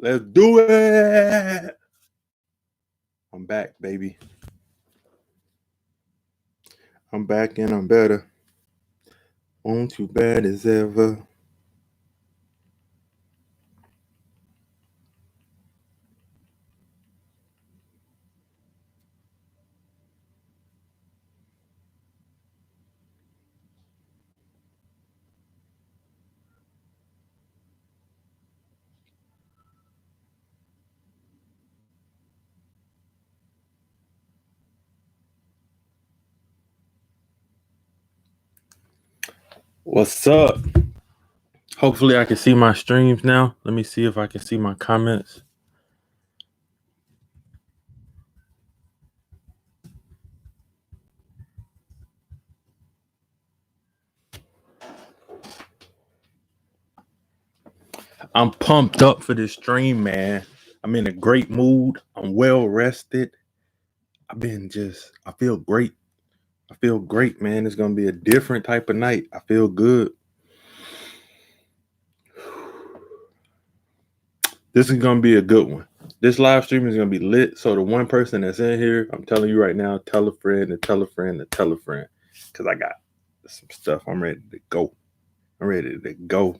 Let's do it. I'm back, baby. I'm back and I'm better. Won't too bad as ever. What's up? Hopefully I can see my streams now. Let me see if I can see my comments. I'm pumped up for this stream, man. I'm in a great mood. I'm well rested. I feel great. I feel great, man. It's going to be a different type of night. I feel good. This is going to be a good one. This live stream is going to be lit. So the one person that's in here, I'm telling you right now, tell a friend and tell a friend and tell a friend. Because I got some stuff. I'm ready to go. I'm ready to go.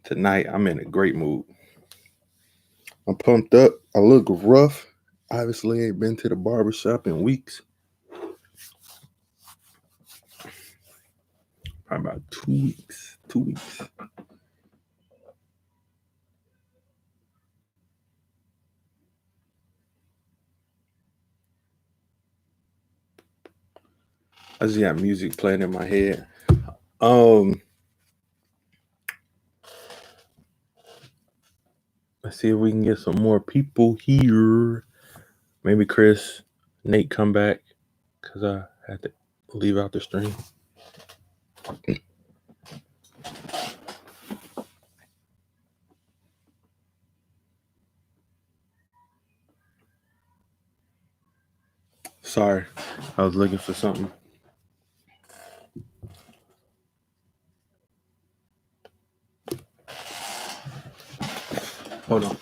Tonight, I'm in a great mood. I'm pumped up. I look rough. Obviously, ain't been to the barbershop in weeks. Probably about 2 weeks. 2 weeks. I just got music playing in my head. Let's see if we can get some more people here. Maybe Chris, Nate come back because I had to leave out the stream. Sorry, I was looking for something. Hold on.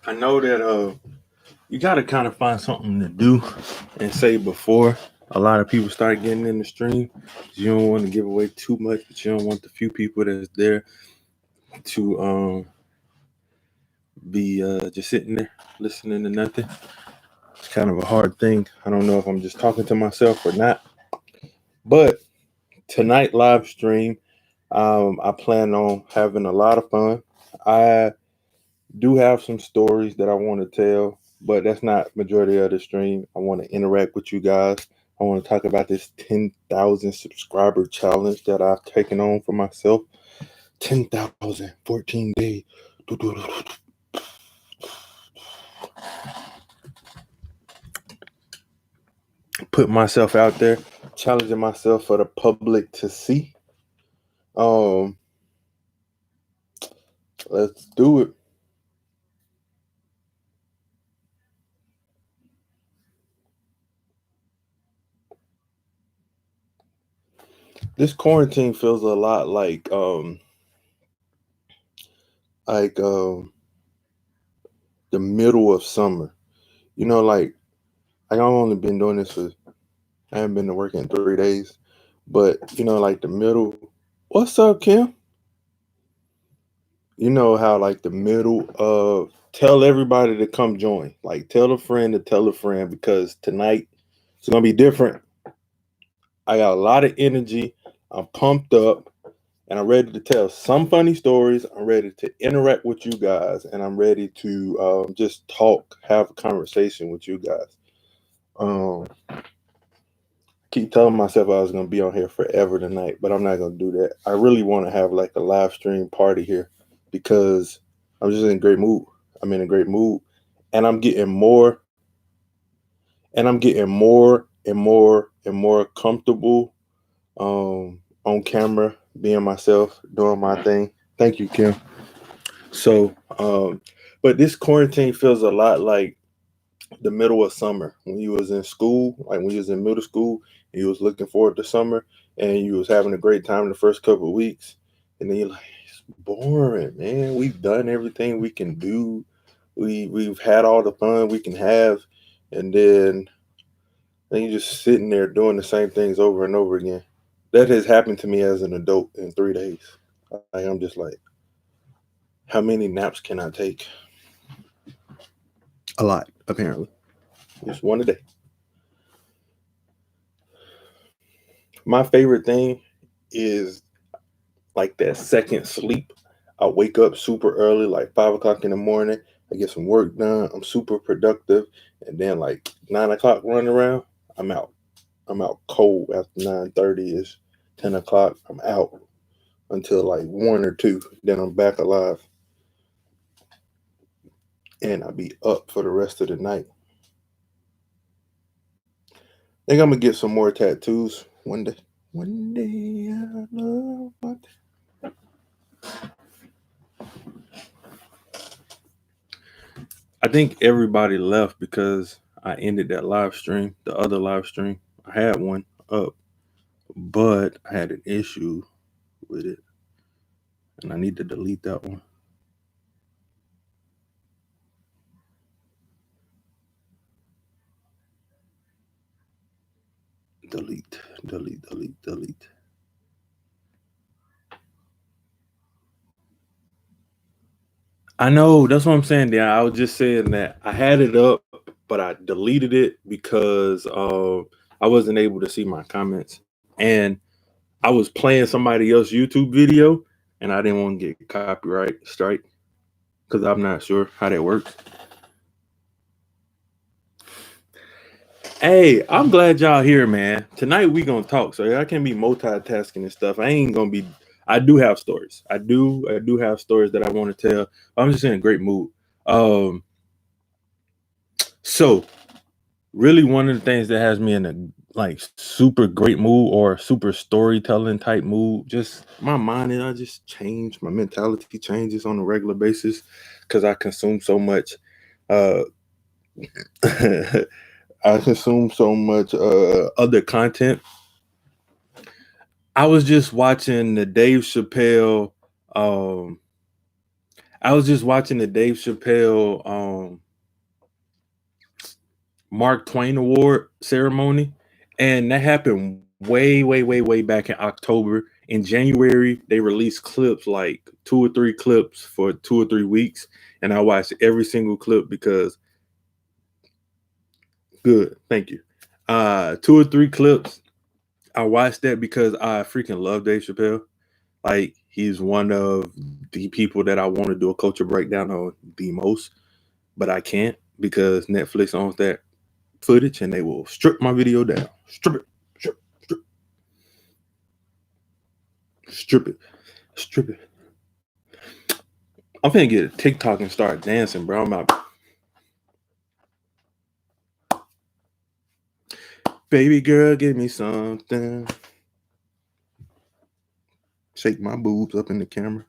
I know that you got to kind of find something to do and say before a lot of people start getting in the stream. You don't want to give away too much, but you don't want the few people that's there to be just sitting there listening to nothing. It's kind of a hard thing. I don't know if I'm just talking to myself or not. But tonight live stream, I plan on having a lot of fun. I do have some stories that I want to tell, but that's not majority of the stream. I want to interact with you guys. I want to talk about this 10,000 subscriber challenge that I've taken on for myself. 10,000, 14 days. Put myself out there, challenging myself for the public to see. Let's do it. This quarantine feels a lot like the middle of summer. You know, like I've only been doing this I haven't been to work in 3 days, but you know, like the middle. What's up, Kim? You know how like the middle of tell everybody to come join. Like tell a friend to tell a friend because tonight it's gonna be different. I got a lot of energy. I'm pumped up. And I'm ready to tell some funny stories. I'm ready to interact with you guys, and I'm ready to just talk, have a conversation with you guys. Keep telling myself I was going to be on here forever tonight, but I'm not going to do that. I really want to have like a live stream party here because I'm just in a great mood. I'm in a great mood, and I'm getting more and more comfortable on camera being myself, doing my thing. Thank you, Kim. So, but this quarantine feels a lot like the middle of summer when you was in school, like when you was in middle school, and you was looking forward to summer, and you was having a great time the first couple of weeks, and then you're like, it's boring, man. We've done everything we can do. We've had all the fun we can have, and then you're just sitting there doing the same things over and over again. That has happened to me as an adult in 3 days. Like I'm just like, how many naps can I take? A lot, apparently. Just one a day. My favorite thing is like that second sleep. I wake up super early, like 5 o'clock in the morning. I get some work done. I'm super productive, and then like 9 o'clock running around, I'm out. I'm out cold after 9:30 is 10 o'clock. I'm out until like 1 or 2. Then I'm back alive, and I'll be up for the rest of the night. I think I'm gonna get some more tattoos one day. One day I love one day. I think everybody left because I ended that live stream, the other live stream. I had one up, but I had an issue with it, and I need to delete that one. Delete, delete, delete, delete. I know that's what I'm saying. Yeah, I was just saying that I had it up, but I deleted it because I wasn't able to see my comments, and I was playing somebody else's YouTube video, and I didn't want to get copyright strike because I'm not sure how that works. Hey, I'm glad y'all here, man. Tonight we gonna talk, so I can be multitasking and stuff. I ain't gonna be. I do have stories. I do have stories that I want to tell. I'm just in a great mood. Um, so really, one of the things that has me in a like super great mood or super storytelling type mood, just my mind and I just change. My mentality changes on a regular basis because I consume so much. Uh, I consume so much other content. I was just watching the Dave Chappelle. Um, I was just watching the Dave Chappelle Mark Twain Award ceremony, and that happened way, way, way, way back in October. In January, they released clips like 2 or 3 clips for 2 or 3 weeks, and I watched every single clip because good, thank you. 2 or 3 clips. I watched that because I freaking love Dave Chappelle. Like he's one of the people that I want to do a culture breakdown on the most, but I can't because Netflix owns that footage and they will strip my video down. Strip it, strip, strip, strip it, strip it. I'm finna get a TikTok and start dancing, bro. I'm out. Baby girl, give me something. Shake my boobs up in the camera.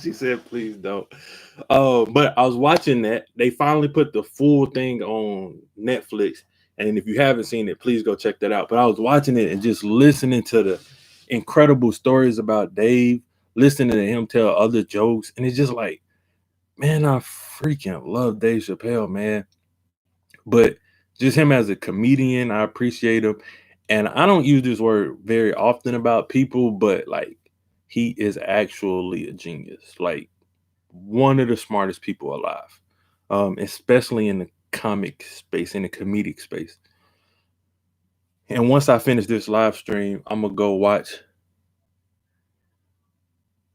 She said, please don't. But I was watching that. They finally put the full thing on Netflix. And if you haven't seen it, please go check that out. But I was watching it and just listening to the incredible stories about Dave, listening to him tell other jokes. And it's just like, man, I freaking love Dave Chappelle, man. But just him as a comedian, I appreciate him. And I don't use this word very often about people, but like he is actually a genius. Like one of the smartest people alive, especially in the comic space, in the comedic space. And once I finish this live stream, I'm gonna go watch.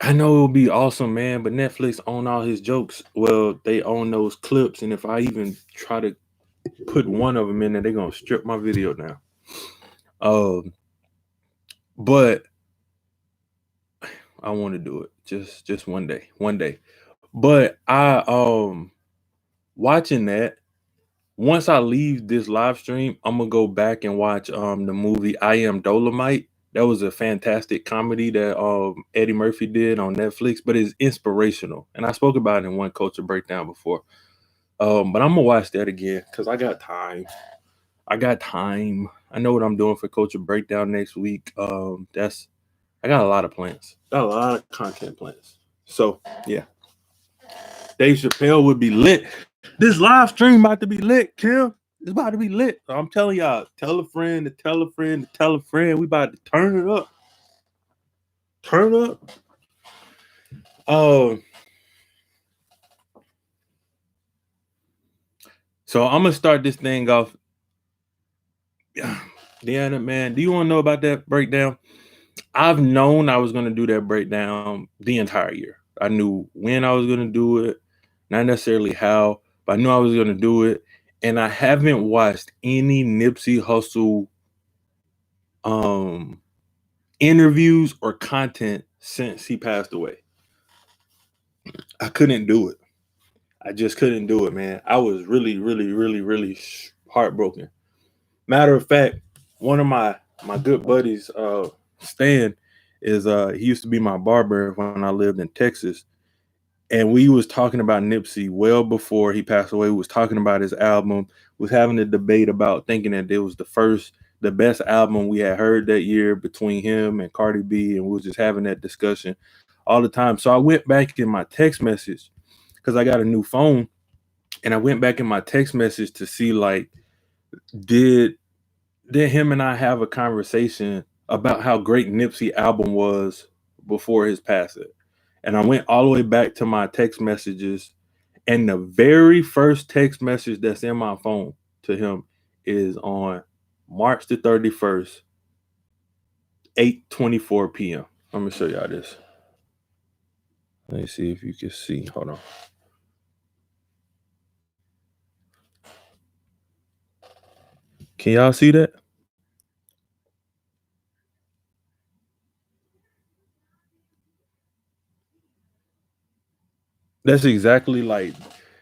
I know it'll be awesome, man, but Netflix own all his jokes. Well, they own those clips, and if I even try to put one of them in there, they're gonna strip my video down. Um, but I want to do it just one day. But I watching that. Once I leave this live stream, I'm gonna go back and watch the movie I Am Dolomite That was a fantastic comedy that Eddie Murphy did on Netflix, but it's inspirational. And I spoke about it in one culture breakdown before. But I'm gonna watch that again because I got time. I got time. I know what I'm doing for culture breakdown next week. I got a lot of plans. Got a lot of content plans. So yeah, Dave Chappelle would be lit. This live stream about to be lit, Kim. It's about to be lit. I'm telling y'all, tell a friend to tell a friend to tell a friend. We about to turn it up. Turn up. Oh. So I'm gonna start this thing off. Deanna, man, do you want to know about that breakdown? I've known I was gonna do that breakdown the entire year. I knew when I was gonna do it, not necessarily how, but I knew I was gonna do it. And I haven't watched any Nipsey Hussle interviews or content since he passed away. I couldn't do it. I just couldn't do it, man. I was really, really, really, really heartbroken. Matter of fact, one of my good buddies, Stan, is he used to be my barber when I lived in Texas. And we was talking about Nipsey well before he passed away. We was talking about his album, was having a debate about thinking that it was the best album we had heard that year between him and Cardi B, and we was just having that discussion all the time. So I went back in my text message because I got a new phone, and I went back in my text message to see like did him and I have a conversation about how great Nipsey album was before his passing. And I went all the way back to my text messages, and the very first text message that's in my phone to him is on March the 31st, 8:24 p.m. I'm gonna show y'all this. Let me see if you can see. Hold on. Can y'all see that? That's exactly like.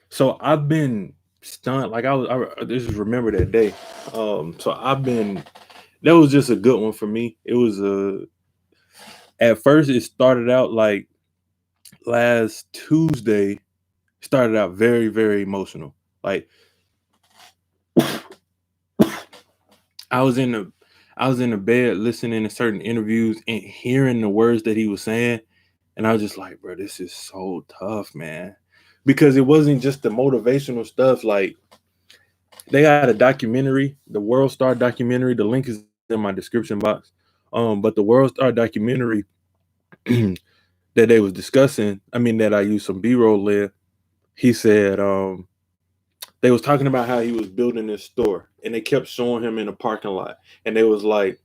So I've been stunned. Like I just remember that day. So I've been. That was just a good one for me. It was a. At first, it started out like last Tuesday. Started out very, very emotional. Like I was in the bed listening to certain interviews and hearing the words that he was saying, and I was just like, bro, this is so tough, man. Because it wasn't just the motivational stuff. Like they got a documentary, the World Star documentary. The link is in my description box. But the World Star documentary that they was discussing, I mean, that I used some B-roll in. He said, they was talking about how he was building this store, and they kept showing him in the parking lot, and he was like,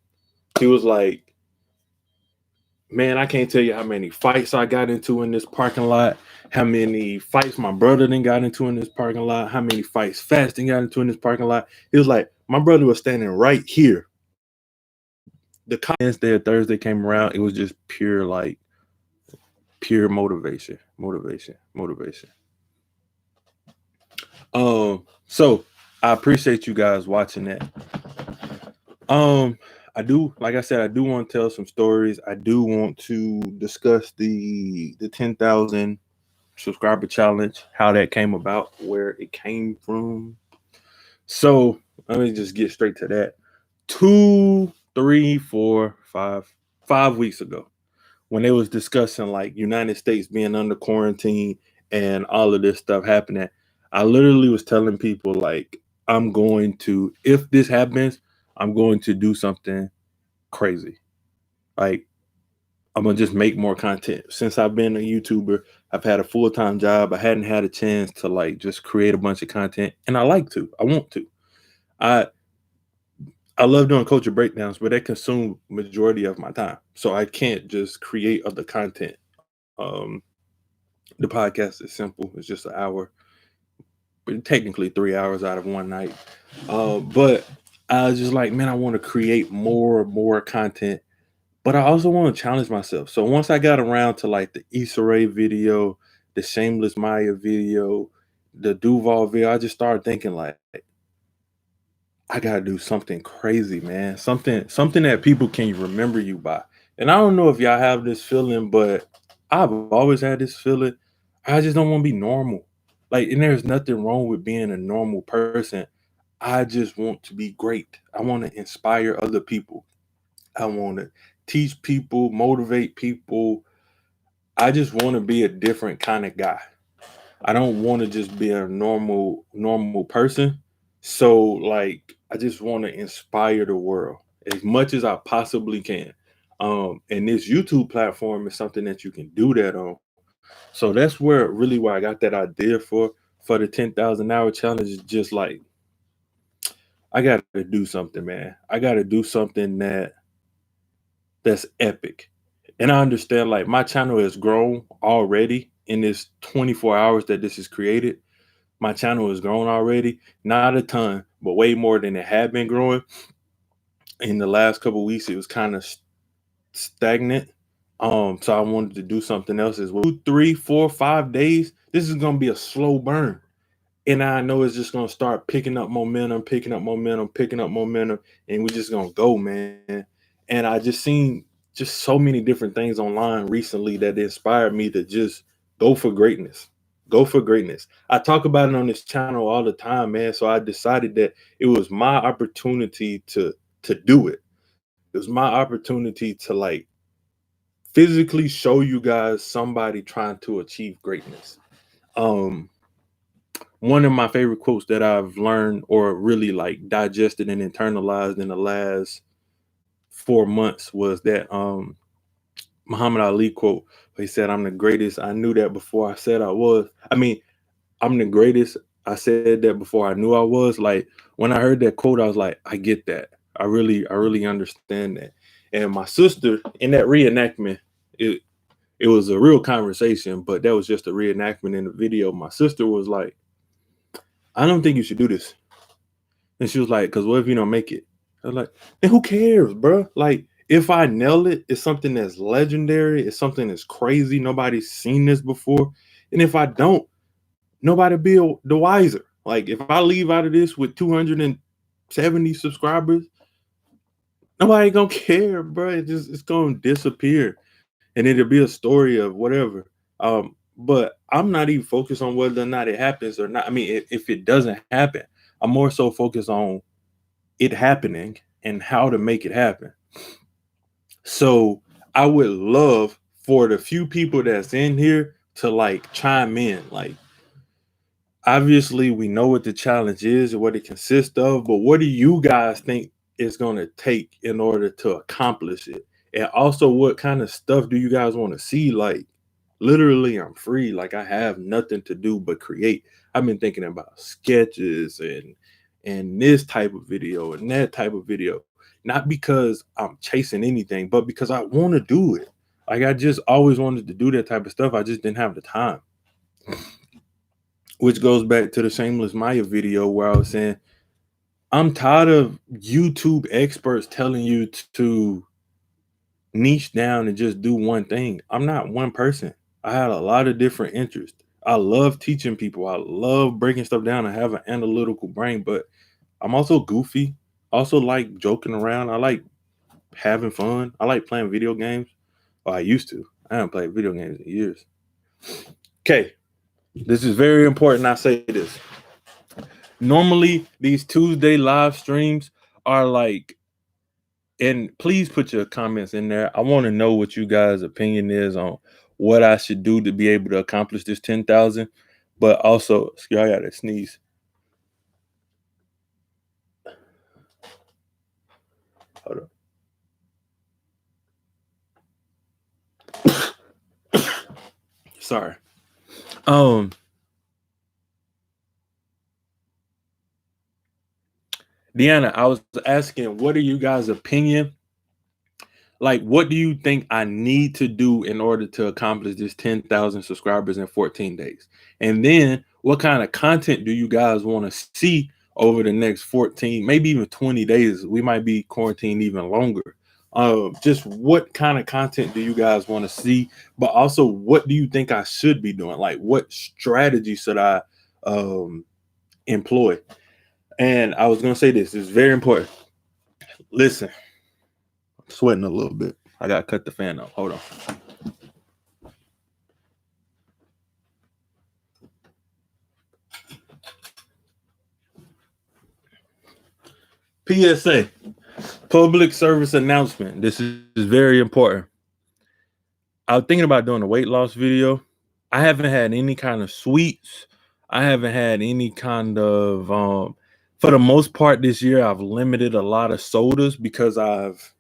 man, I can't tell you how many fights I got into in this parking lot, how many fights my brother then got into in this parking lot, how many fights Fasting got into in this parking lot. It was like my brother was standing right here. The Wednesday or Thursday came around, it was just pure like pure motivation. So I appreciate you guys watching that. I do, like I said, I do want to tell some stories. I do want to discuss the 10,000 subscriber challenge, how that came about, where it came from. So let me just get straight to that. 2, 3, 4, 5 weeks ago, when they was discussing like United States being under quarantine and all of this stuff happening, I literally was telling people like, I'm going to, if this happens, I'm going to do something crazy. Like I'm gonna just make more content. Since I've been a YouTuber, I've had a full-time job. I hadn't had a chance to like just create a bunch of content, and I like to. I want to. I I love doing culture breakdowns, but they consume majority of my time, so I can't just create other content. Um, the podcast is simple; it's just an hour, but technically 3 hours out of one night. But I was just like, man, I want to create more content, but I also want to challenge myself. So once I got around to like the Issa Rae video, the Shameless Maya video, the Duval video, I just started thinking like, I gotta do something crazy, man. Something that people can remember you by. And I don't know if y'all have this feeling, but I've always had this feeling. I just don't want to be normal. Like, and there's nothing wrong with being a normal person. I just want to be great. I want to inspire other people. I want to teach people, motivate people. I just want to be a different kind of guy. I don't want to just be a normal person. So like I just want to inspire the world as much as I possibly can. And this YouTube platform is something that you can do that on. So that's where I got that idea for the 10,000 hour challenge is just like I got to do something, man. I got to do something that's epic. And I understand like my channel has grown already in this 24 hours that this is created. My channel has grown already, not a ton, but way more than it had been growing. In the last couple of weeks, it was kind of stagnant. So I wanted to do something else as well. 2, 3, 4, 5 days. This is gonna be a slow burn. And I know it's just gonna start picking up momentum, picking up momentum, picking up momentum, and we're just gonna go, man. And I just seen just so many different things online recently that inspired me to just go for greatness. Go for greatness. I talk about it on this channel all the time, man. So I decided that it was my opportunity to do it. It was my opportunity to like physically show you guys somebody trying to achieve greatness. Um, One of my favorite quotes that I've learned or really like digested and internalized in the last 4 months was that Muhammad Ali quote. He said, "I'm the greatest. I knew that before I said I was." I mean, I'm the greatest. I said that before I knew I was. Like when I heard that quote, I was like, I get that. I really understand that. And my sister in that reenactment, it it was a real conversation, but that was just a reenactment in the video. My sister was like, I don't think you should do this. And she was like, because what if you don't make it? I was like, and who cares, bro? Like, if I nail it, it's something that's legendary. It's something that's crazy. Nobody's seen this before. And if I don't, nobody be the wiser. Like, if I leave out of this with 270 subscribers, nobody gonna care, bro. It's gonna disappear, and it'll be a story of whatever. But I'm not even focused on whether or not it happens or not. I mean, if it doesn't happen, I'm more so focused on it happening and how to make it happen. So I would love for the few people that's in here to like chime in. Like, obviously, we know what the challenge is and what it consists of, but what do you guys think it's going to take in order to accomplish it? And also, what kind of stuff do you guys want to see? Like, literally, I'm free. Like, I have nothing to do but create. I've been thinking about sketches and this type of video and that type of video, not because I'm chasing anything, but because I want to do it. Like, I just always wanted to do that type of stuff. I just didn't have the time. Which goes back to the Shameless Maya video where I was saying, I'm tired of YouTube experts telling you to niche down and just do one thing. I'm not one person. I had a lot of different interests. I love teaching people. I love breaking stuff down. I have an analytical brain, but I'm also goofy. Also like joking around. I like having fun. I like playing video games. Well, I used to. I haven't played video games in years. Okay. This is very important. I say this. Normally, these Tuesday live streams are like, and please put your comments in there. I want to know what you guys' opinion is on what I should do to be able to accomplish this 10,000. But also, excuse, I got to sneeze. Hold on. Sorry. Deanna, I was asking, what are you guys' opinion? Like, what do you think I need to do in order to accomplish this 10,000 subscribers in 14 days? And then what kind of content do you guys want to see over the next 14, maybe even 20 days? We might be quarantined even longer. Just what kind of content do you guys want to see? But also, what do you think I should be doing? Like, what strategy should I employ? And I was gonna say this is very important. Listen, I'm sweating a little bit. I gotta cut the fan off. Hold on. PSA, public service announcement. This is very important. I was thinking about doing a weight loss video. I haven't had any kind of sweets. I haven't had any kind of for the most part this year I've limited a lot of sodas because I've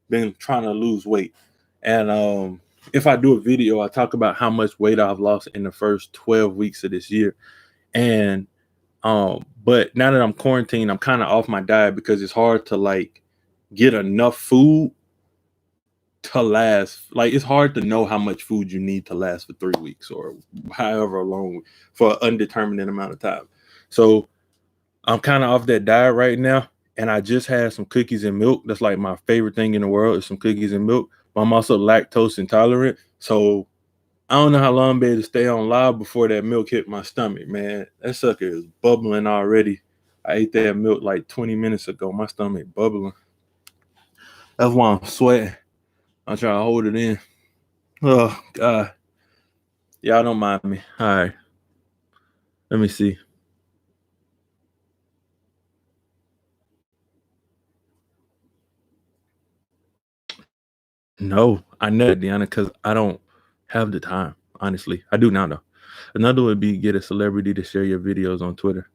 been trying to lose weight. And if I do a video, I talk about how much weight I've lost in the first 12 weeks of this year. And but now that I'm quarantined, I'm kind of off my diet because it's hard to like get enough food to last. Like it's hard to know how much food you need to last for 3 weeks or however long for an undetermined amount of time. So I'm kind of off that diet right now, and I just had some cookies and milk. That's like my favorite thing in the world is some cookies and milk. But I'm also lactose intolerant, so I don't know how long I'll be able to stay on live before that milk hit my stomach, man. That sucker is bubbling already. I ate that milk like 20 minutes ago. My stomach bubbling. That's why I'm sweating. I'm trying to hold it in. Oh, God. Y'all don't mind me. All right. Let me see. No, I never, Deanna, because I don't have the time. Honestly, I do now, though. Another would be get a celebrity to share your videos on Twitter.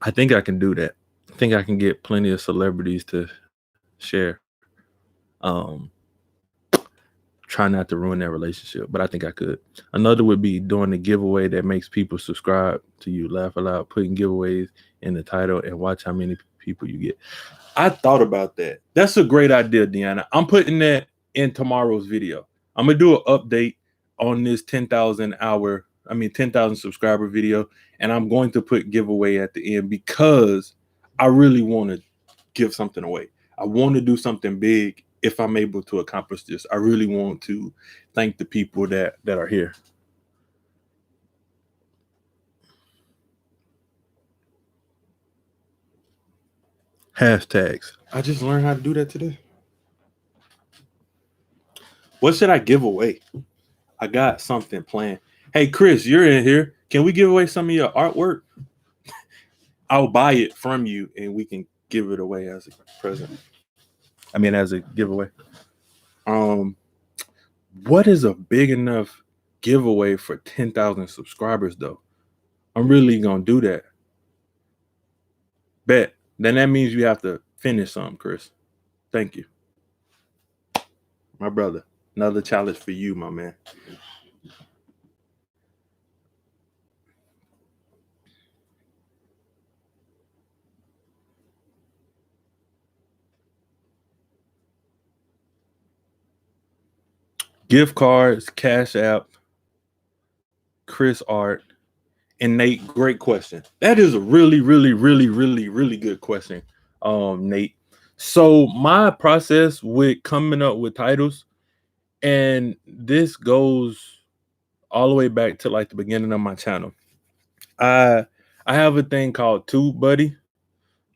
I think I can do that. I think I can get plenty of celebrities to share. Try not to ruin their relationship, but I think I could. Another would be doing a giveaway that makes people subscribe to you. Laugh Aloud, putting giveaways in the title and watch how many people you get. I thought about that. That's a great idea, Deanna. I'm putting that in tomorrow's video. I'm gonna do an update on this 10,000 subscriber video, and I'm going to put giveaway at the end because I really want to give something away. I want to do something big if I'm able to accomplish this. I really want to thank the people that are here. Hashtags. I just learned how to do that today. What should I give away? I got something planned. Hey, Chris, you're in here. Can we give away some of your artwork? I'll buy it from you and we can give it away as a present. I mean, as a giveaway. What is a big enough giveaway for 10,000 subscribers, though? I'm really going to do that. Bet. Then that means you have to finish something, Chris. Thank you. My brother. Another challenge for you, my man. Gift cards, Cash App, Chris Art, and Nate. Great question. That is a really, really, really, really, really good question, Nate. So my process with coming up with titles, and this goes all the way back to like the beginning of my channel. I have a thing called TubeBuddy.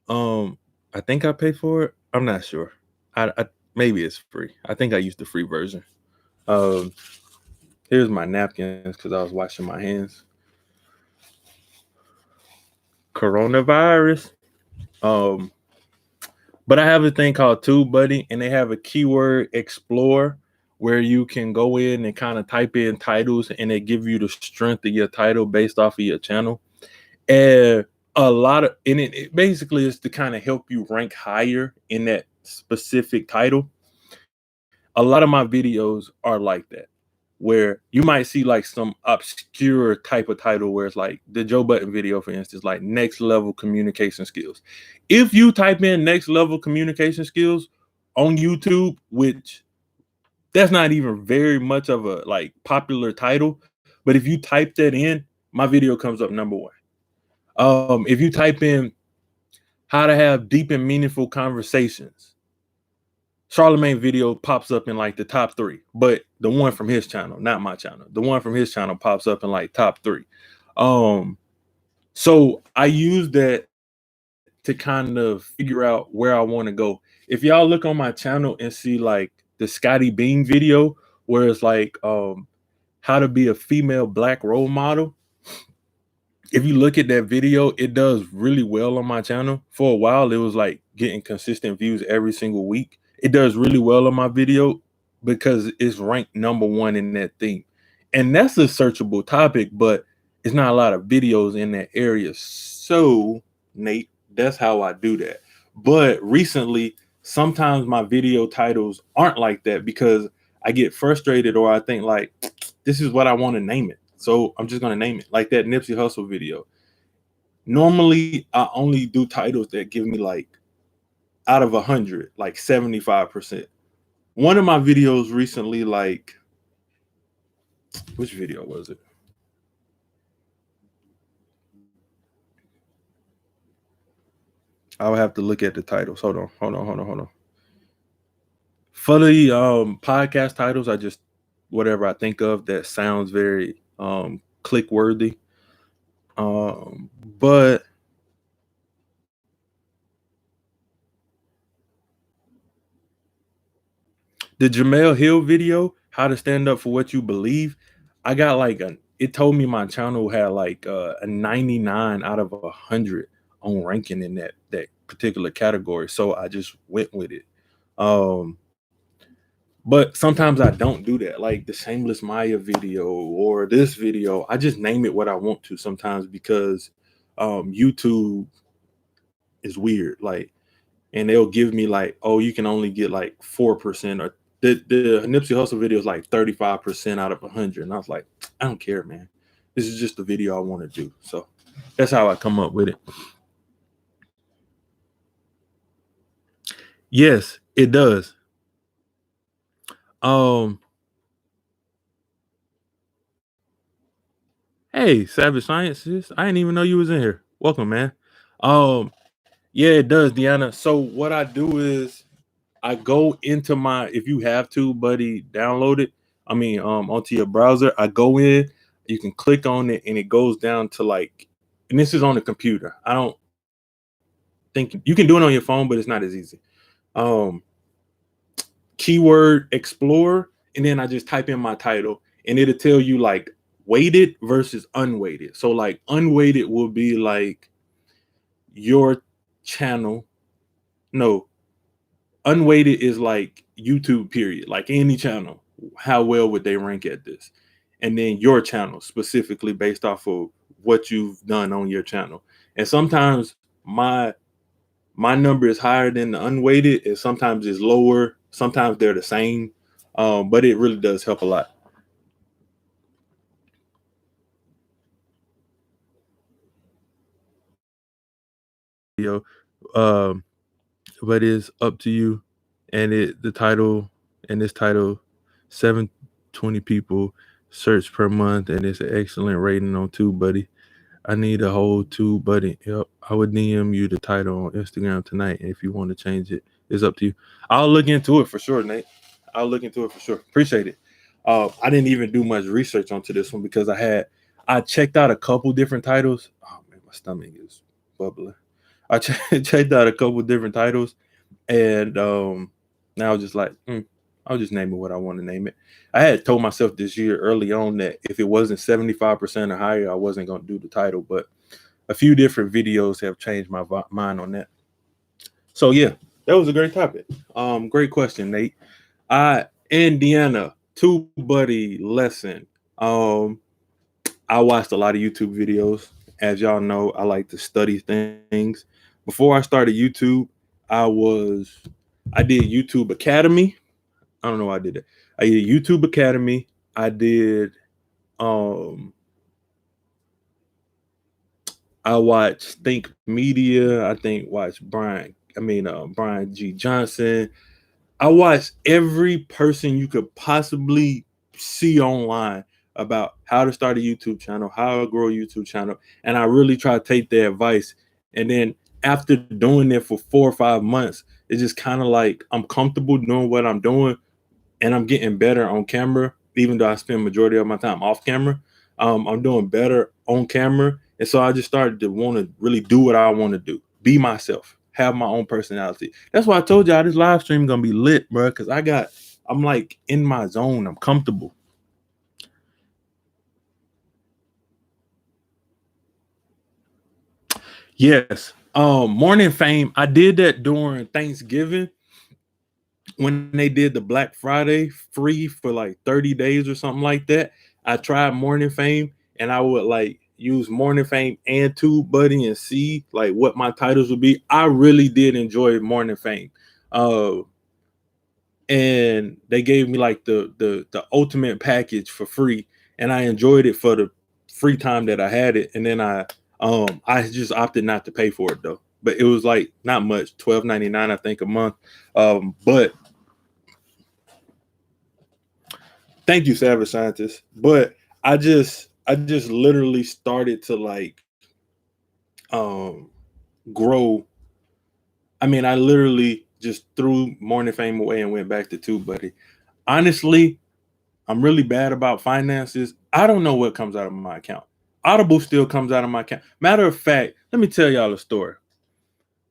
I think I pay for it. I'm not sure. I maybe it's free. I think I used the free version. Here's my napkins because I was washing my hands. Coronavirus. But I have a thing called TubeBuddy, and they have a keyword explorer where you can go in and kind of type in titles, and they give you the strength of your title based off of your channel. And it basically is to kind of help you rank higher in that specific title. A lot of my videos are like that, where you might see like some obscure type of title where it's like the Joe Budden video, for instance, like next level communication skills. If you type in next level communication skills on YouTube, which that's not even very much of a like popular title, but if you type that in, my video comes up number one. If you type in how to have deep and meaningful conversations, Charlemagne video pops up in like the top 3, but the one from his channel, not my channel, the one from his channel pops up in like top 3. So I use that to kind of figure out where I want to go. If y'all look on my channel and see like the Scotty Beam video where it's like how to be a female black role model, if you look at that video, it does really well on my channel. For a while, it was like getting consistent views every single week. It does really well on my video because it's ranked #1 in that theme. And that's a searchable topic, but it's not a lot of videos in that area. So, Nate, that's how I do that. But recently, sometimes my video titles aren't like that because I get frustrated or I think like, this is what I want to name it. So I'm just going to name it like that Nipsey Hussle video. Normally, I only do titles that give me like out of 100, like 75%. One of my videos recently, like, which video was it? I would have to look at the titles. Hold on. For the podcast titles, I just whatever I think of that sounds very click worthy. But the Jamel Hill video, how to stand up for what you believe, I got like it told me my channel had like a 99 out of 100 on ranking in that particular category. So I just went with it. But sometimes I don't do that. Like the Shameless Maya video or this video, I just name it what I want to sometimes because YouTube is weird. Like, and they'll give me like, oh, you can only get like 4%, or the Nipsey Hussle video is like 35% out of 100. And I was like, I don't care, man. This is just the video I want to do. So that's how I come up with it. Yes, it does. Hey, Savage Sciences. I didn't even know you was in here. Welcome, man. Yeah, it does, Deanna. So what I do is I go into my, if you have to, buddy, download it. I mean, onto your browser. I go in, you can click on it, and it goes down to like, and this is on the computer. I don't think you can do it on your phone, but it's not as easy. Keyword Explorer, and then I just type in my title, and it'll tell you like weighted versus unweighted. So like unweighted will be like your channel. No, unweighted is like YouTube period, like any channel. How well would they rank at this? And then your channel specifically based off of what you've done on your channel. And sometimes my number is higher than the unweighted, and sometimes it's lower. Sometimes they're the same, but it really does help a lot. But it's up to you. And the title, and this title, 720 people search per month, and it's an excellent rating on TubeBuddy. I need a whole TubeBuddy. Yep, I would DM you the title on Instagram tonight. And if you want to change it, it's up to you. I'll look into it for sure, Nate. I'll look into it for sure. Appreciate it. I didn't even do much research onto this one because I checked out a couple different titles. Oh man, my stomach is bubbling. I checked out a couple different titles, and now I was just like, I'll just name it what I want to name it. I had told myself this year early on that if it wasn't 75% or higher, I wasn't going to do the title. But a few different videos have changed my mind on that. So yeah, that was a great topic. Great question, Nate. And Deanna, TubeBuddy lesson. I watched a lot of YouTube videos. As y'all know, I like to study things. Before I started YouTube, I did YouTube Academy. I don't know why I did that. I did YouTube Academy. I did I watched Think Media. I watched Brian G. Johnson. I watched every person you could possibly see online about how to start a YouTube channel, how to grow a YouTube channel. And I really try to take their advice. And then after doing it for 4 or 5 months, it's just kind of like I'm comfortable doing what I'm doing, and I'm getting better on camera, even though I spend majority of my time off camera. I'm doing better on camera. And so I just started to want to really do what I want to do. be myself, have my own personality. That's why I told y'all this live stream gonna be lit, bro. Because I'm like in my zone. I'm comfortable. Yes. Morning Fame. I did that during Thanksgiving when they did the Black Friday free for like 30 days or something like that. I tried Morning Fame and I would like use Morning Fame and TubeBuddy and see like what my titles would be. I really did enjoy Morning Fame. And they gave me like the ultimate package for free, and I enjoyed it for the free time that I had it. And then I just opted not to pay for it though. But it was like not much, $12.99 I think a month. But thank you, Savage Scientist. But I just literally started to like grow. I mean, I literally just threw Morning Fame away and went back to TubeBuddy. Honestly, I'm really bad about finances. I don't know what comes out of my account. Audible still comes out of my account. Matter of fact, let me tell y'all a story.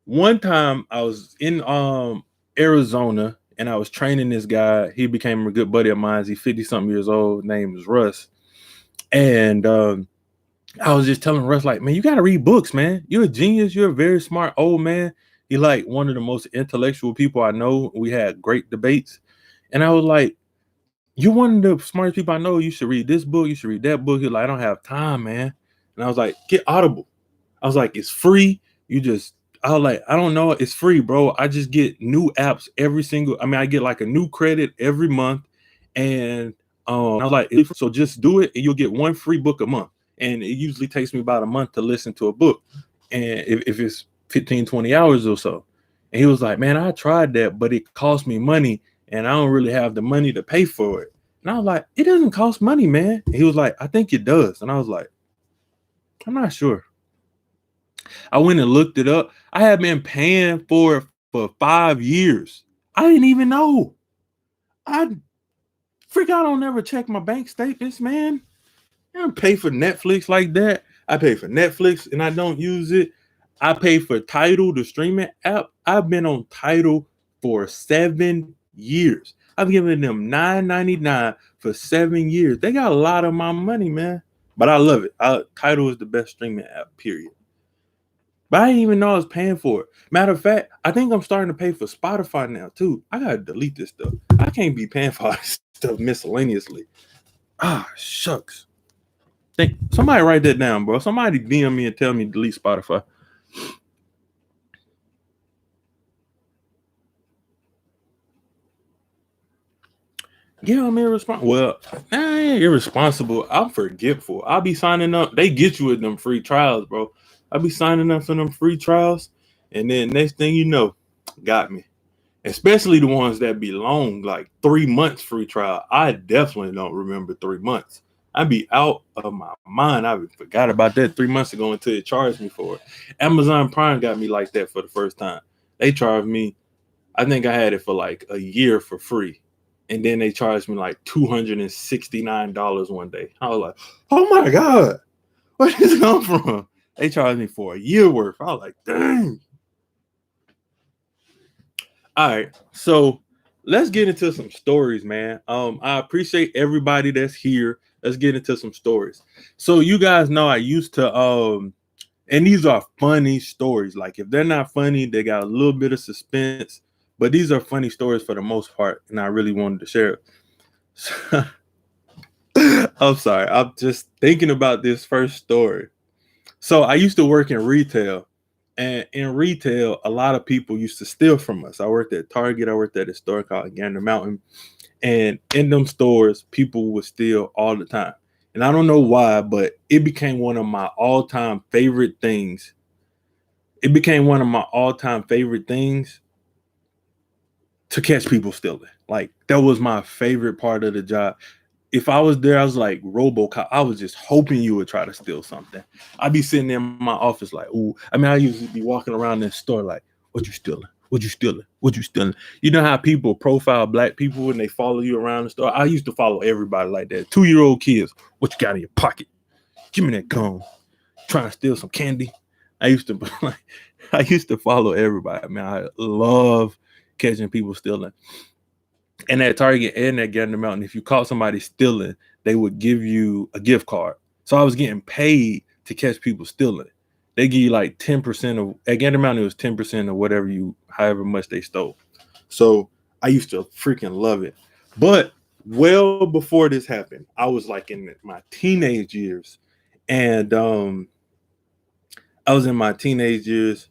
One time I was in Arizona and I was training this guy. He became a good buddy of mine. He's 50-something years old. Name is Russ. And I was just telling Russ, like, man, you got to read books, man. You're a genius. You're a very smart old man. He like one of the most intellectual people I know. We had great debates. And I was like, you're one of the smartest people I know. You should read this book. You should read that book. He's like, I don't have time, man. And I was like, get Audible. I was like, it's free. I was like, I don't know. It's free, bro. I just get new apps I get like a new credit every month. And I was like, so just do it and you'll get one free book a month. And it usually takes me about a month to listen to a book. And if it's 15, 20 hours or so. And he was like, man, I tried that, but it cost me money. And I don't really have the money to pay for it. And I was like, it doesn't cost money, man. And he was like, I think it does. And I was like, I'm not sure. I went and looked it up. I have been paying for it for 5 years. I didn't even know. I don't ever check my bank statements, man. I don't pay for Netflix like that. I pay for Netflix and I don't use it. I pay for Tidal, the streaming app. I've been on Tidal for 7 years. I've given them $9.99 for 7 years. They got a lot of my money, man. But I love it. Tidal is the best streaming app, period. But I didn't even know I was paying for it. Matter of fact, I think I'm starting to pay for Spotify now, too. I got to delete this stuff. I can't be paying for all this stuff miscellaneously. Shucks. Somebody write that down, bro. Somebody DM me and tell me to delete Spotify. Yeah, I'm irresponsible. Well, I ain't irresponsible. I'm forgetful. I'll be signing up. They get you with them free trials, bro. I'll be signing up for them free trials. And then next thing you know, got me. Especially the ones that be long, like 3 months free trial. I definitely don't remember 3 months. I'd be out of my mind. I forgot about that 3 months ago until it charged me for it. Amazon Prime got me like that for the first time. They charged me, I think I had it for like a year for free. And then they charged me like $269 one day. I was like, oh my God, where did this come from? They charged me for a year worth. I was like, dang. All right, so let's get into some stories, man. I appreciate everybody that's here. Let's get into some stories. So you guys know I used to and these are funny stories. Like if they're not funny, they got a little bit of suspense, but these are funny stories for the most part, and I really wanted to share it. I'm sorry. I'm just thinking about this first story. So I used to work in retail. And in retail, a lot of people used to steal from us. I worked at Target. I worked at a store called Gander Mountain. And in them stores, people would steal all the time. And I don't know why, but it became one of my all-time favorite things. It became one of my all-time favorite things to catch people stealing. Like, that was my favorite part of the job. If I was there, I was like RoboCop. I was just hoping you would try to steal something. I'd be sitting in my office like, ooh. I mean, I used to be walking around the store like, what you stealing? What you stealing? What you stealing? You know how people profile black people when they follow you around the store? I used to follow everybody like that. 2-year-old kids, what you got in your pocket? Give me that cone. Trying to steal some candy. I used to like, I used to follow everybody, man. I love catching people stealing. And at Target and at Gander Mountain, if you caught somebody stealing, they would give you a gift card. So I was getting paid to catch people stealing. They give you like 10% of, at Gander Mountain, it was 10% of whatever you, however much they stole. So I used to freaking love it. But well before this happened, I was like in my teenage years. And I was in my teenage years,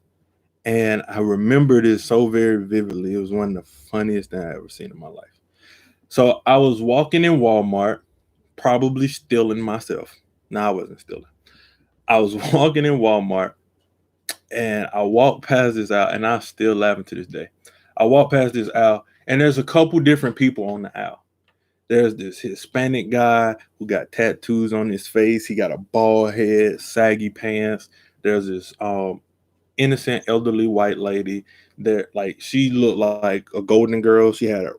and I remember this so very vividly. It was one of the funniest things I ever seen in my life. So I was walking in Walmart, probably stealing myself. No, I wasn't stealing. I was walking in Walmart, and I walked past this aisle, and I'm still laughing to this day. I walked past this aisle, and there's a couple different people on the aisle. There's this Hispanic guy who got tattoos on his face. He got a bald head, saggy pants. There's this innocent elderly white lady that, like, she looked like a golden girl. She had a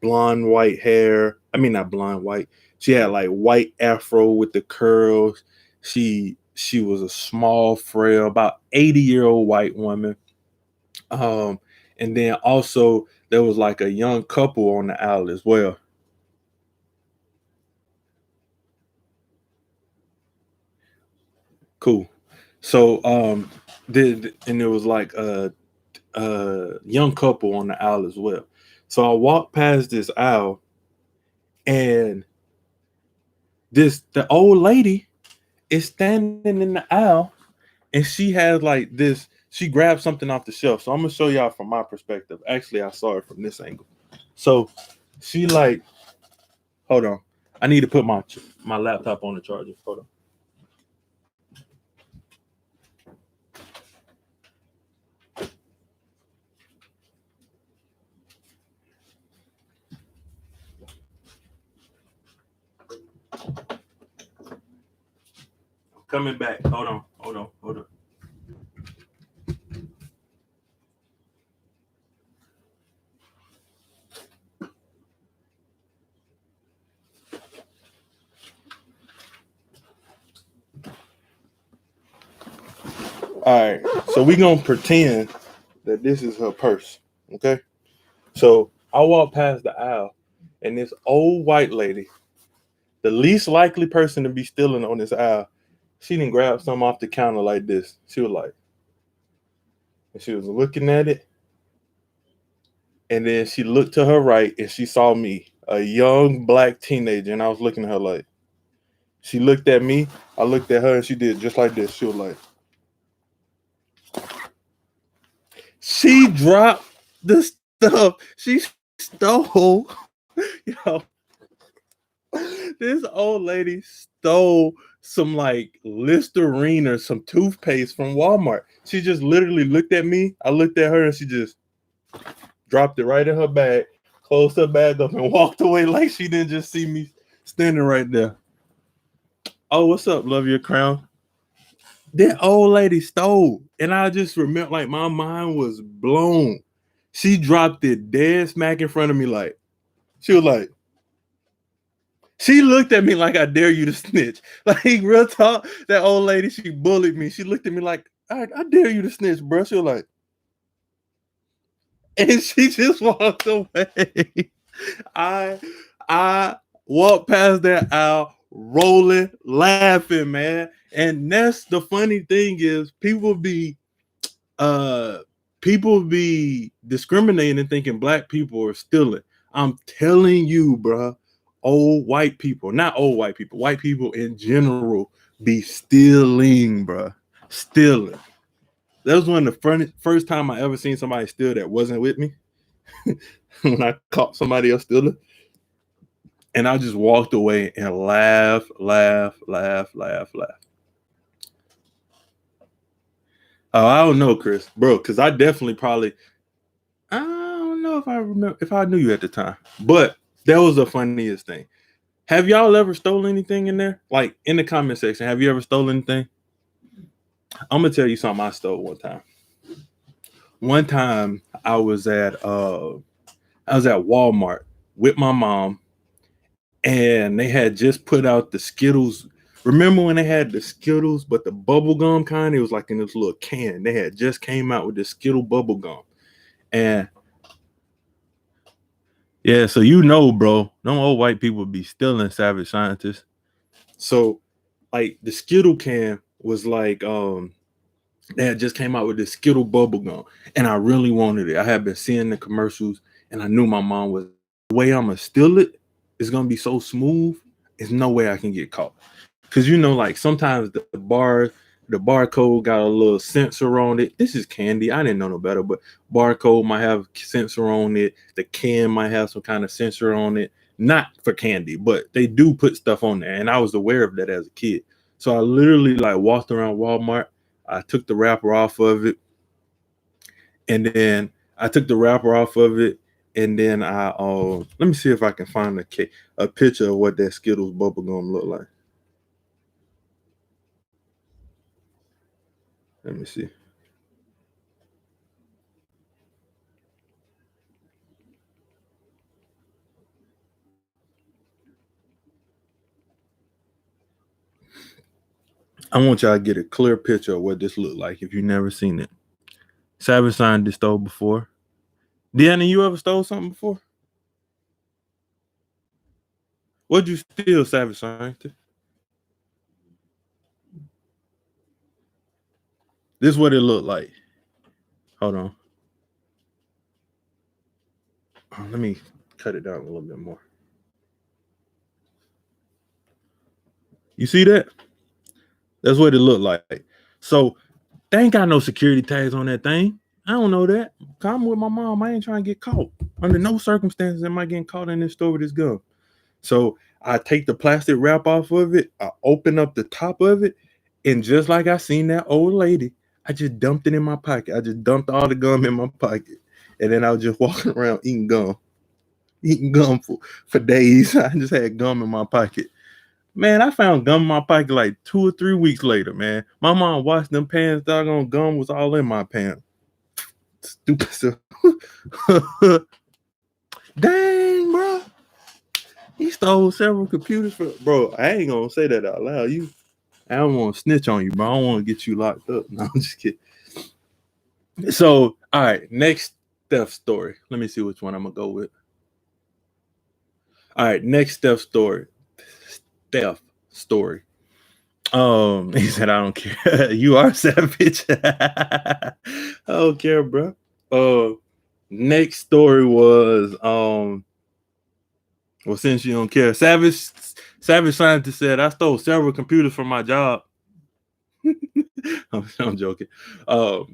blonde white hair. I mean, not blonde white. She had like white afro with the curls. She was a small, frail, about 80-year-old white woman. And then also there was like a young couple on the aisle as well. Cool. So and there was like a young couple on the aisle as well. So I walked past this aisle, and the old lady is standing in the aisle, and she has like this. She grabbed something off the shelf. So I'm gonna show y'all from my perspective. Actually, I saw it from this angle. So she like, hold on. I need to put my laptop on the charger. Hold on. Coming back. Hold on. All right. So we're gonna pretend that this is her purse. Okay. So I walk past the aisle, and this old white lady, the least likely person to be stealing on this aisle, she didn't grab something off the counter like this. She was like, and she was looking at it, and then she looked to her right, and she saw me, a young black teenager, and I was looking at her like, she looked at me, I looked at her, and she did just like this. She was like, she dropped the stuff. She stole, yo, this old lady stole some like Listerine or some toothpaste from Walmart. She just literally looked at me. I looked at her, and she just dropped it right in her bag, closed her bag up, and walked away like she didn't just see me standing right there. Oh, what's up? Love your crown. That old lady stole, and I just remember, like, my mind was blown. She dropped it dead smack in front of me, like, she was like, she looked at me like, I dare you to snitch. Like, real talk, that old lady, she bullied me. She looked at me like, I dare you to snitch, bro. She was like, and she just walked away. I I walked past that aisle rolling, laughing, man. And that's the funny thing is uh people be discriminating and thinking black people are stealing. I'm telling you, bro, white people in general be stealing, bro. Stealing. That was one of the first time I ever seen somebody steal that wasn't with me. When I caught somebody else stealing. And I just walked away and laugh. Oh, I don't know, Chris, bro, because I definitely probably, I don't know if I remember if I knew you at the time, but that was the funniest thing. Have y'all ever stolen anything in there? Like in the comment section, have you ever stolen anything? I'm gonna tell you something I stole one time. One time I was at Walmart with my mom, and they had just put out the Skittles. Remember when they had the Skittles, but the bubble gum kind? It was like in this little can. They had just came out with the Skittle bubble gum. And yeah, so bro, them old white people be stealing Savage Scientists. So like the Skittle can was like they had just came out with this Skittle bubble gum, and I really wanted it. I had been seeing the commercials, and I knew my mom was the way I'm gonna steal it is gonna be so smooth. There's no way I can get caught. Cause like sometimes the barcode got a little sensor on it. This is candy. I didn't know no better, but barcode might have sensor on it. The can might have some kind of sensor on it. Not for candy, but they do put stuff on there, and I was aware of that as a kid. So I literally like walked around Walmart. I took the wrapper off of it, and then I took the wrapper off of it, and then I let me see if I can find a picture of what that Skittles bubblegum looked like. Let me see. I want y'all to get a clear picture of what this looked like if you've never seen it. Savage Scientist stole before. Deanna, you ever stole something before? What'd you steal, Savage Scientist? This is what it looked like. Hold on. Let me cut it down a little bit more. You see that? That's what it looked like. So they ain't got no security tags on that thing. I don't know that. I'm with my mom. I ain't trying to get caught. Under no circumstances am I getting caught in this store with this gun. So I take the plastic wrap off of it. I open up the top of it. And just like I seen that old lady, I just dumped it in my pocket. I just dumped all the gum in my pocket. And then I was just walking around eating gum for days. I just had gum in my pocket. Man, I found gum in my pocket like 2 or 3 weeks later, man. My mom washed them pants, doggone gum was all in my pants. Stupid stuff. Dang, bro. He stole several computers bro. I ain't gonna say that out loud. I don't want to snitch on you, bro. I don't want to get you locked up. No, I'm just kidding. So, all right, next theft story. Let me see which one I'm gonna go with. All right, next theft story. He said, I don't care. You are savage. I don't care, bro. Next story was well, since you don't care, Savage Scientist said, I stole several computers from my job. I'm joking. So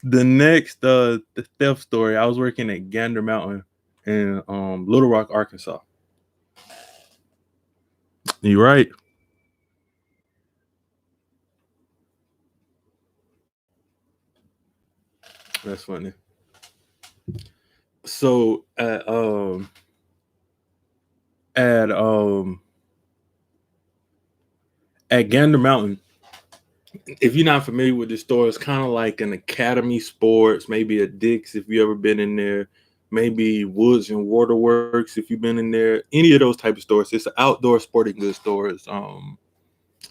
the next the theft story, I was working at Gander Mountain in Little Rock, Arkansas. You right. That's funny. So at Gander Mountain, if you're not familiar with the store, it's kind of like an Academy Sports, maybe a Dick's if you ever been in there, maybe Woods and Waterworks if you've been in there. Any of those type of stores. It's an outdoor sporting goods stores. I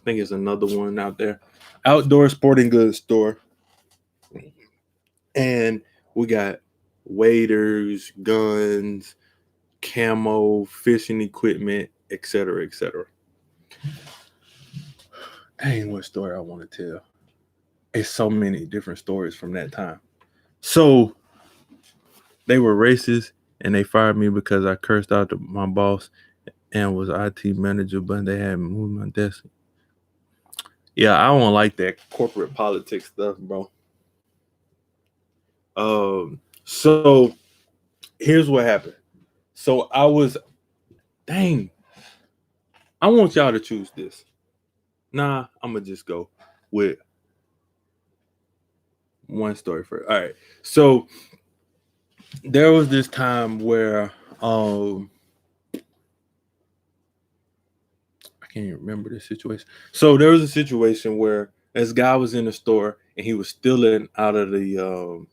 think it's another one out there. Outdoor sporting goods store. And we got waders, guns, camo, fishing equipment, etc., etc. Dang, what story I want to tell. It's so many different stories from that time. So they were racist and they fired me because I cursed out my boss and was IT manager, but they had moved my desk. Yeah, I don't like that corporate politics stuff, bro. So here's what happened. So dang, I want y'all to choose this. Nah, I'm gonna just go with one story first. All right. So there was this time where I can't even remember the situation. So there was a situation where this guy was in the store and he was stealing out of the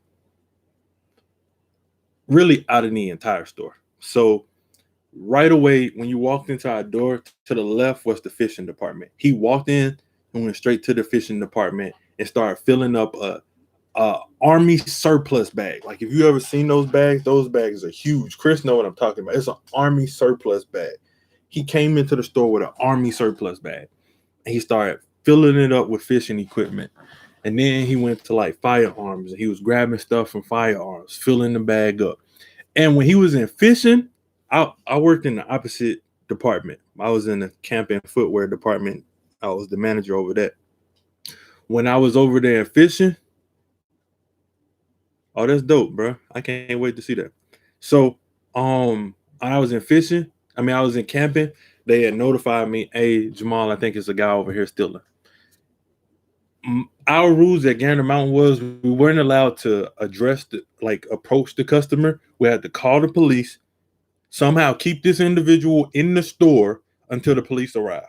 really out of the entire store. So Right away, when you walked into our door, to the left was the fishing department. He walked in and went straight to the fishing department and started filling up a army surplus bag. Like if you ever seen those bags are huge. Chris know what I'm talking about. It's an army surplus bag. He came into the store with an army surplus bag and he started filling it up with fishing equipment. And then he went to like firearms and he was grabbing stuff from firearms, filling the bag up. And when he was in fishing, I worked in the opposite department. I was in the camping footwear department. I was the manager over that. When I was over there fishing, oh, that's dope, bro. I can't wait to see that. So, I was in fishing. I mean, I was in camping. They had notified me, hey, Jamal, I think it's a guy over here stealing. Our rules at Gander Mountain was we weren't allowed to approach the customer. We had to call the police, somehow keep this individual in the store until the police arrived.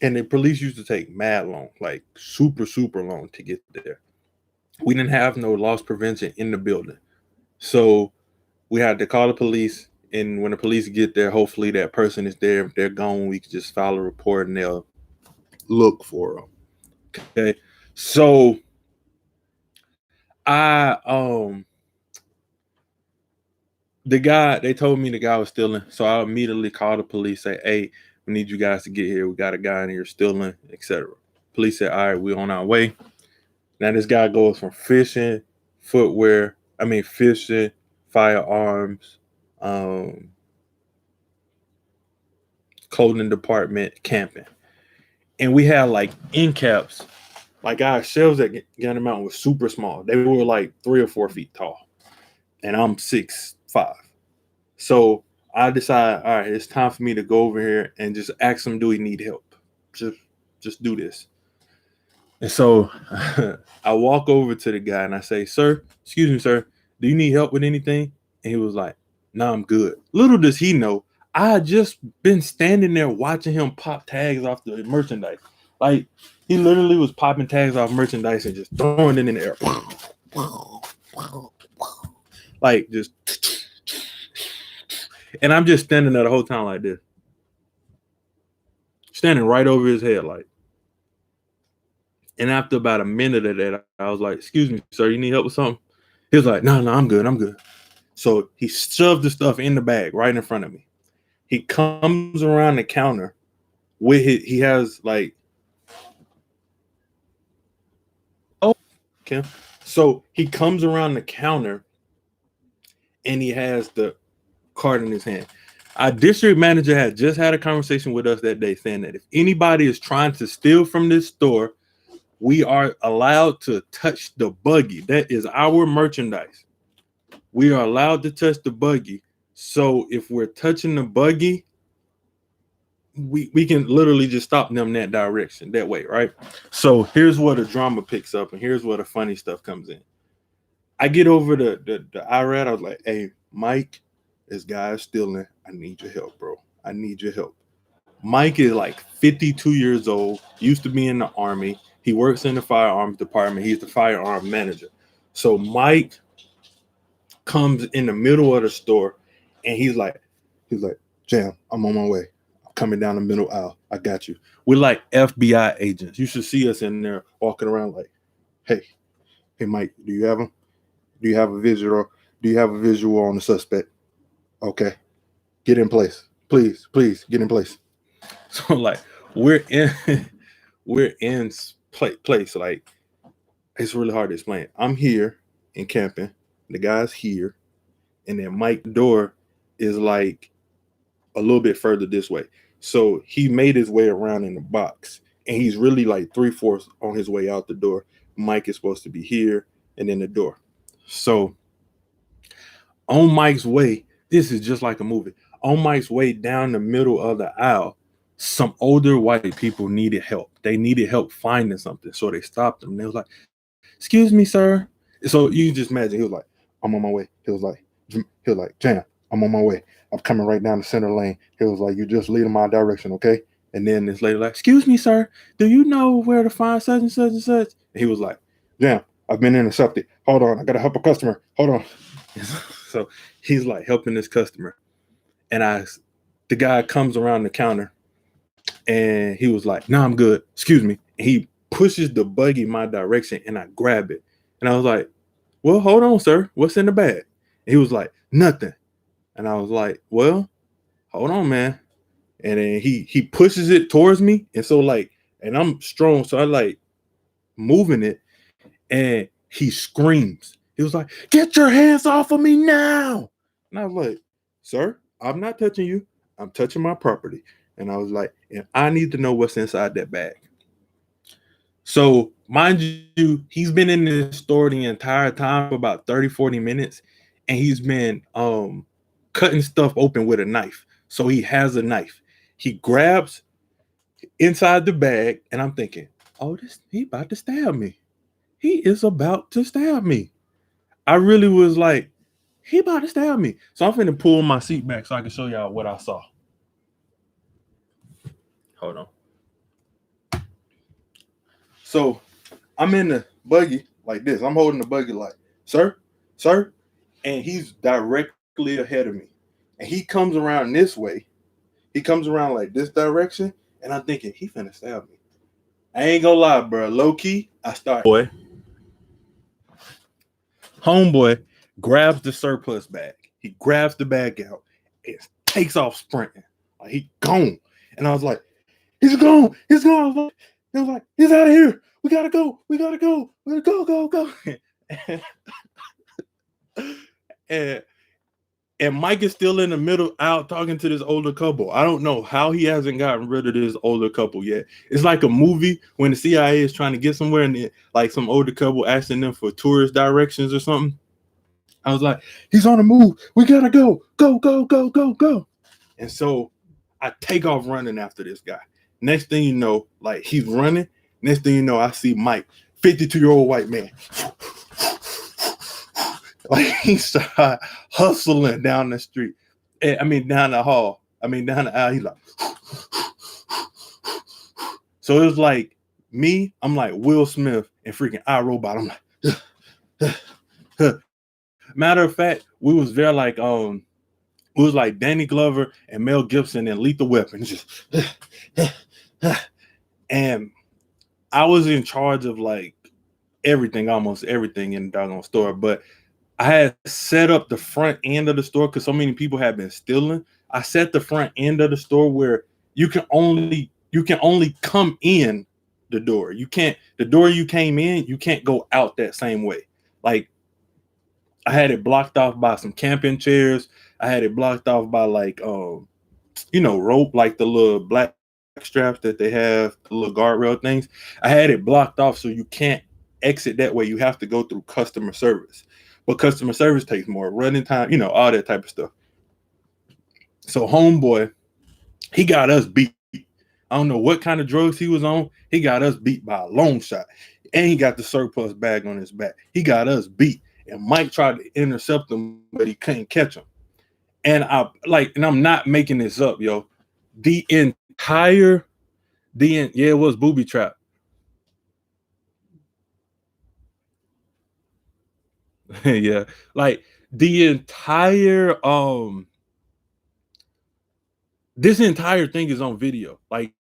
And the police used to take mad long, like super, super long to get there. We didn't have no loss prevention in the building. So we had to call the police. And when the police get there, hopefully that person is there. If they're gone, we can just file a report and they'll look for them. Okay. So they told me the guy was stealing. So I immediately called the police, say, hey, we need you guys to get here. We got a guy in here stealing, etc. Police said, all right, we're on our way. Now this guy goes from fishing, fishing, firearms, clothing department, camping. And we had like end caps. Like our shelves at Gander Mountain was super small. They were like 3 or 4 feet tall. And I'm 6'5". So I decided, all right, it's time for me to go over here and just ask him, do he need help? Just do this. And so I walk over to the guy and I say, sir, excuse me, sir, do you need help with anything? And he was like, no, I'm good. Little does he know, I had just been standing there watching him pop tags off the merchandise. Like he literally was popping tags off merchandise and just throwing it in the air. Like just, and I'm just standing there the whole time like this. Standing right over his head like. And after about a minute of that, I was like, excuse me, sir, you need help with something? He was like, no, I'm good. So he shoved the stuff in the bag right in front of me. He comes around the counter with he has like, okay. So he comes around the counter and he has the card in his hand. Our district manager had just had a conversation with us that day saying that if anybody is trying to steal from this store, we are allowed to touch the buggy. That is our merchandise. We are allowed to touch the buggy. So if we're touching the buggy, we can literally just stop them that direction, that way, right? So here's where the drama picks up and here's where the funny stuff comes in. I get over the IRAD. I was like, hey, Mike, this guy is stealing. I need your help, bro. I need your help. Mike is like 52 years old, used to be in the Army. He works in the firearms department. He's the firearm manager. So Mike comes in the middle of the store and he's like, Jam, I'm on my way. I'm coming down the middle aisle. I got you. We're like FBI agents. You should see us in there walking around like, hey, Mike, do you have him? Do you have a visual? Do you have a visual on the suspect? Okay. Get in place. Please get in place. So like we're in place. Like it's really hard to explain. I'm here in camping. The guy's here, and then Mike's door is like a little bit further this way. So he made his way around in the box, and he's really like 3/4 on his way out the door. Mike is supposed to be here, and then the door. So on Mike's way, this is just like a movie. On Mike's way down the middle of the aisle, some older white people needed help. They needed help finding something. So they stopped him. They was like, excuse me, sir. So you just imagine, he was like, I'm on my way. He was like, Jam, I'm on my way. I'm coming right down the center lane. He was like, you just lead in my direction, okay? And then this lady like, excuse me, sir, do you know where to find such and such and such? And he was like, Jam, I've been intercepted. Hold on, I gotta help a customer. Hold on. So he's like helping this customer. And the guy comes around the counter and he was like, "No, I'm good. Excuse me." And he pushes the buggy my direction and I grab it. And I was like, "Well, hold on, sir. What's in the bag?" And he was like, "Nothing." And I was like, "Well, hold on, man." And then he pushes it towards me. And so like, and I'm strong. So I like moving it and he screams. He was like, "Get your hands off of me now." And I was like, "Sir, I'm not touching you. I'm touching my property." And I was like, "And I need to know what's inside that bag." So mind you, he's been in this store the entire time for about 30, 40 minutes. And he's been cutting stuff open with a knife. So he has a knife. He grabs inside the bag, and I'm thinking, "Oh, he about to stab me. He is about to stab me." I really was like, he about to stab me. So I'm finna pull my seat back so I can show y'all what I saw. Hold on. So I'm in the buggy like this. I'm holding the buggy like, "Sir, sir." And he's directly ahead of me. And he comes around this way. He comes around like this direction. And I'm thinking, he finna stab me. I ain't gonna lie, bro. Low key, I start. Homeboy grabs the surplus bag. He grabs the bag out and takes off sprinting. Like he gone. And I was like, "He's gone. He's gone." He was like, "He's out of here. We gotta go. We gotta go. We gotta go." and and Mike is still in the middle out talking to this older couple. I don't know how he hasn't gotten rid of this older couple yet. It's like a movie when the CIA is trying to get somewhere and like some older couple asking them for tourist directions or something. I was like, "He's on the move. We gotta go. Go, go, go, go, go." And so I take off running after this guy. Next thing you know, like he's running. Next thing you know, I see Mike, 52-year-old white man. Like he started hustling down the street. Down the hall. Down the aisle. He's like, so it was like me, I'm like Will Smith and freaking iRobot. I'm like, matter of fact, we was there like it was like Danny Glover and Mel Gibson and Lethal Weapon. Just and I was in charge of like almost everything in the doggone store. But I had set up the front end of the store because so many people had been stealing. I set the front end of the store where you can only come in the door. You can't, the door you came in, you can't go out that same way. Like I had it blocked off by some camping chairs. I had it blocked off by like rope, like the little black straps that they have, the little guardrail things. I had it blocked off so you can't exit that way. You have to go through customer service. But customer service takes more running time, all that type of stuff. So homeboy, he got us beat. I don't know what kind of drugs he was on. He got us beat by a long shot. And he got the surplus bag on his back. He got us beat. And Mike tried to intercept him, but he couldn't catch him. And I'm not making this up, yo. It was booby trap. Yeah. Like the entire this entire thing is on video. Like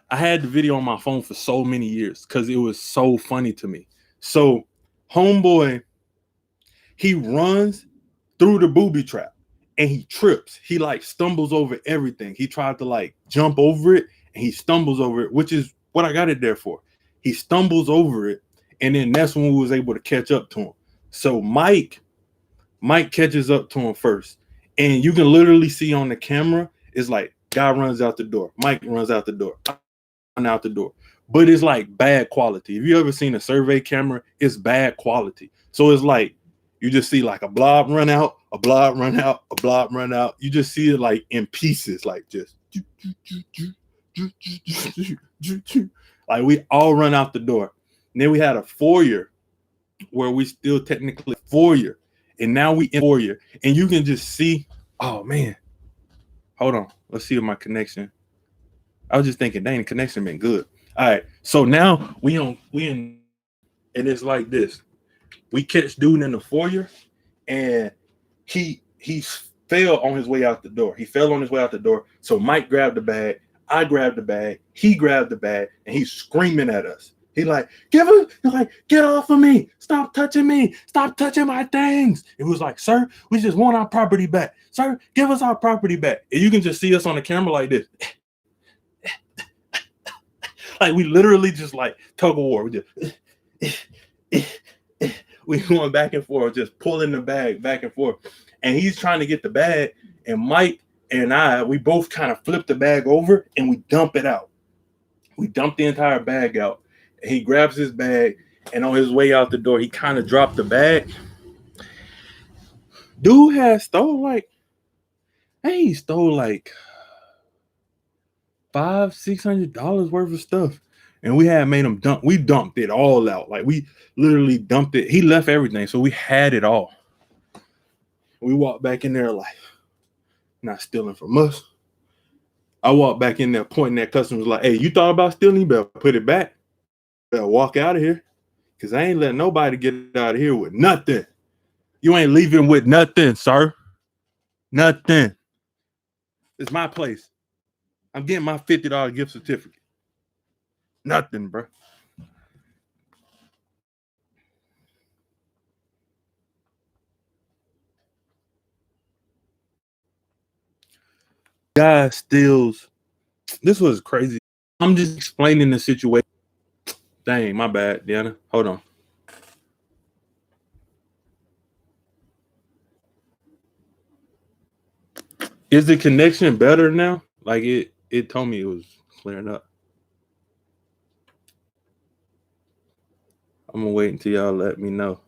I had the video on my phone for so many years because it was so funny to me. So homeboy, he runs through the booby trap and he trips. He like stumbles over everything. He tried to like jump over it and he stumbles over it, which is what I got it there for. He stumbles over it, and then that's when we was able to catch up to him. So Mike catches up to him first, and you can literally see on the camera, it's like guy runs out the door, Mike runs out the door, run out the door. But it's like bad quality. If you ever seen a survey camera, it's bad quality. So it's like you just see like a blob run out, a blob run out, a blob run out. You just see it like in pieces, like just like we all run out the door. And then we had a foyer where we still technically foyer. And now we in foyer. And you can just see, oh man. Hold on. Let's see if my connection. I was just thinking, dang, the connection been good. All right. So now we in, and it's like this. We catch dude in the foyer, and he fell on his way out the door. He fell on his way out the door. So Mike grabbed the bag. I grabbed the bag. He grabbed the bag, and he's screaming at us. He like, get off of me. Stop touching me. Stop touching my things. It was like, sir, we just want our property back. Sir, give us our property back. And you can just see us on the camera like this. Like we literally just like tug of war. We just we going back and forth, just pulling the bag back and forth. And he's trying to get the bag. And Mike and I, we both kind of flip the bag over and we dump it out. We dump the entire bag out. And he grabs his bag, and on his way out the door, he kind of dropped the bag. Dude had stole like $500-$600 worth of stuff. And we had made him dump. We dumped it all out. Like we literally dumped it. He left everything. So we had it all. We walked back in there like, not stealing from us. I walked back in there pointing at customers like, hey, you thought about stealing? You better put it back. You better walk out of here. Because I ain't letting nobody get out of here with nothing. You ain't leaving with nothing, sir. Nothing. It's my place. I'm getting my $50 gift certificate. Nothing, bro. Guy steals. This was crazy. I'm just explaining the situation. Dang, my bad, Deanna. Hold on. Is the connection better now? Like it told me it was clearing up. I'm gonna wait until y'all let me know.